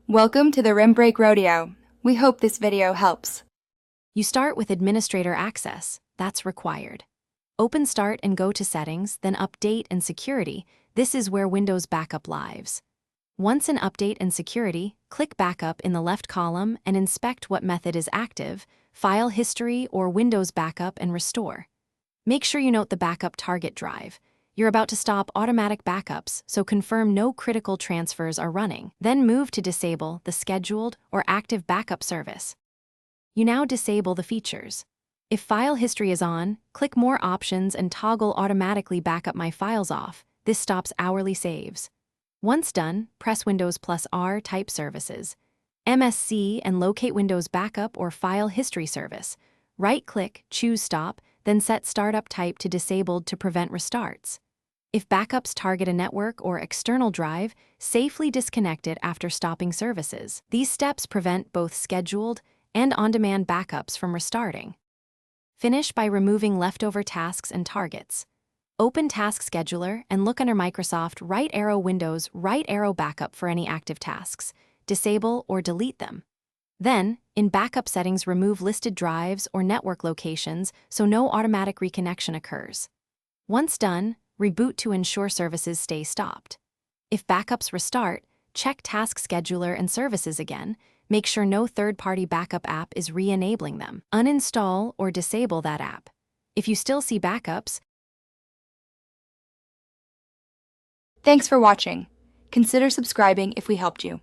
Welcome to the Rim Break Rodeo. We hope this video helps. You start with Administrator Access. That's required. Open Start and go to Settings, then Update and Security. This is where Windows Backup lives. Once in Update and Security, click Backup in the left column and inspect what method is active, File History or Windows Backup and Restore. Make sure you note the backup target drive. You're about to stop automatic backups, so confirm no critical transfers are running. Then move to disable the scheduled or active backup service. You now disable the features. If file history is on, click More Options and toggle Automatically Backup My Files off. This stops hourly saves. Once done, press Windows + R, type Services, MSC, and locate Windows Backup or File History Service. Right-click, choose Stop, then set Startup Type to Disabled to prevent restarts. If backups target a network or external drive, safely disconnect it after stopping services. These steps prevent both scheduled and on-demand backups from restarting. Finish by removing leftover tasks and targets. Open Task Scheduler and look under Microsoft right arrow Windows right arrow Backup for any active tasks. Disable or delete them. Then, in Backup Settings, remove listed drives or network locations so no automatic reconnection occurs. Once done, reboot to ensure services stay stopped. If backups restart, check Task Scheduler and Services again. Make sure no third-party backup app is re-enabling them. Uninstall or disable that app. If you still see backups, Thanks for watching. Consider subscribing if we helped you.